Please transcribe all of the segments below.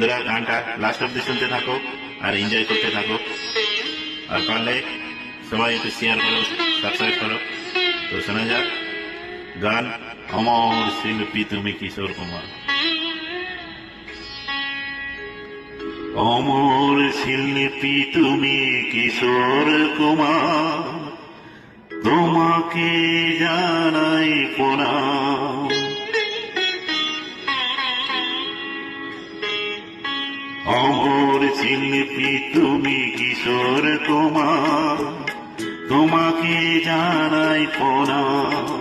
তোরা গানটা লাস্ট অব্দি শুনতে থাকো আর এনজয় করতে থাকো, আর পারলে সবাই একটু শেয়ার করো, সাবস্ক্রাইব করো। তো শোনা যাক গান অমর শিল্পী তুমি কিশোর কুমার। অমর শিল্পী তুমি কিশোর কুমার, তোমাকে জানাই প্রণাম। অমর শিল্পী তুমি কিশোর কুমার, তোমাকে জানাই প্রণাম।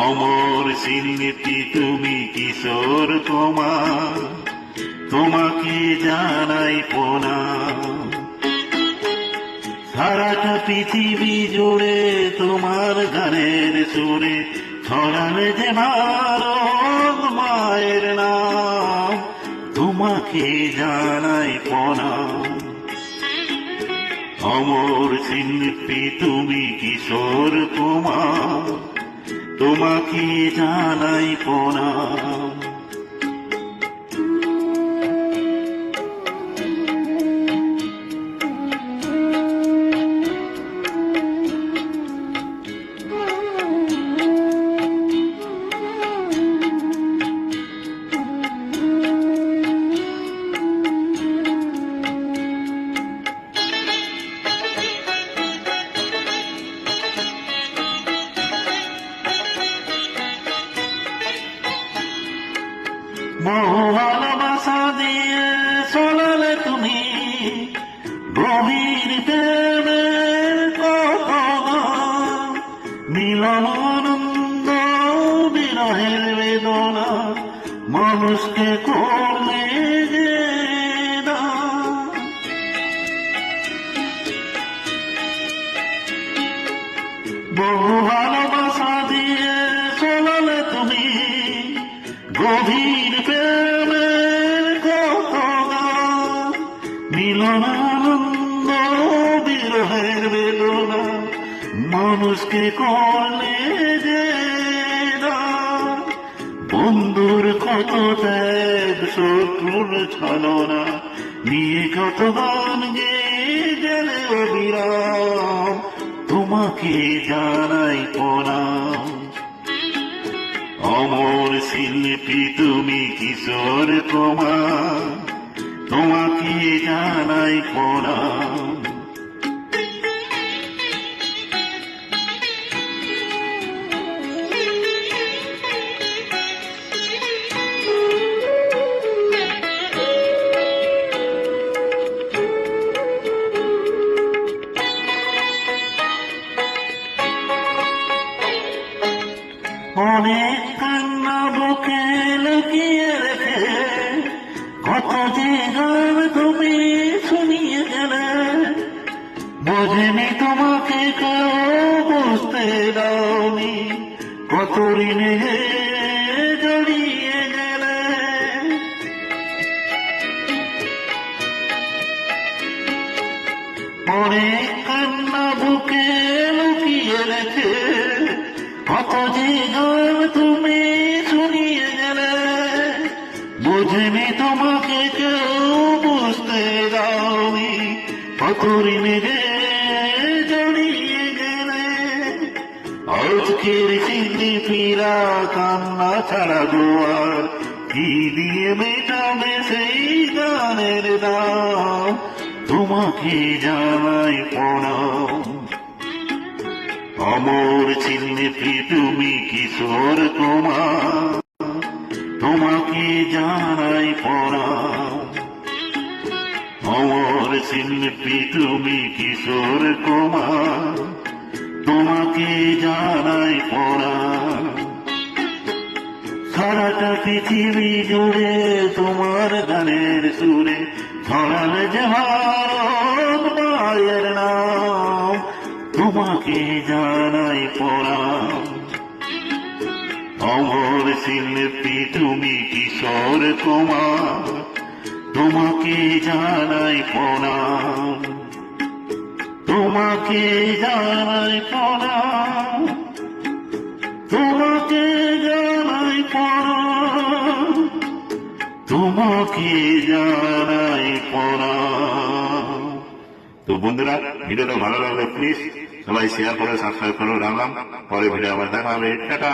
অমর শিল্পী তুমি কিশোর কুমার, তোমাকে জানাই প্রণাম। সারাটা পৃথিবী জুড়ে তোমার গানের সুরে ছড়ালে যে ভারত মায়ের নাম, তোমাকে জানাই প্রণাম। অমর শিল্পী তুমি কিশোর কুমার, তোমাকে জানাই প্রণাম। বহু ভালোবাসা দিয়ে চলালে তুমি গভীর প্রেমের কথা, মিলন আনন্দ বিরহের বেদনা মানুষকে করলে যে দান। বহু ভালোবাসা দিয়ে চলালে তুমি গভীর প্রেমের কথা, মিলন আনন্দ বিরহের বেদনা মানুষকে করলে যে দান। বন্ধুর কত ত্যাগ শত্রুর ছলনা নিয়ে কত গান গেয়ে গেলে অবিরাম, তোমাকে জানাই প্রণাম। অমর শিল্পী তুমি কিশোর কুমার, তোমাকে জানাই প্রণাম। অনেক কান্না বুকে লুকিয়ে রেখে কত যে গান তুমি শুনিয়ে গেলে, বোঝেনি তোমাকে কেউ বুঝতে দাওনি, কত ঋণে জড়িয়ে গেলে। অনেক কান্না বুকে লুকিয়ে রেখে কত যে গান তুমি শুনিয়ে গেলে, বোঝেনি তোমাকে কেউ বুঝতে দাওনি, কত ঋণে জড়িয়ে গেলে। আজকের শিল্পীরা কান্না ছাড়া গোয়ার কি দিয়ে মেটাবে সেই গানের দাম, তোমাকে জানাই প্রণাম। অমর শিল্পী তুমি কিশোর কুমার, তোমাকে জানাই প্রণাম। অমর শিল্পী তুমি কিশোর কুমার, তোমাকে জানাই প্রণাম। সারাটা পৃথিবী জুড়ে তোমার গানের সুরে ছড়ালে যে ভারত মায়ের নাম, তোমাকে জানাই প্রণাম। অমর শিল্পী তুমি কিশোর কুমার, তোমাকে জানাই প্রণাম। তোমাকে জানাই প্রণাম, তোমাকে জানাই প্রণাম, তোমাকে জানাই প্রণাম। তো বন্ধুরা, ভিডিওটা ভালো লাগলে প্লিজ সবাই শেয়ার করো, সাবস্ক্রাইব করো। রাখলাম, পরে ভিডিও আবার দেখা হবে। টাটা।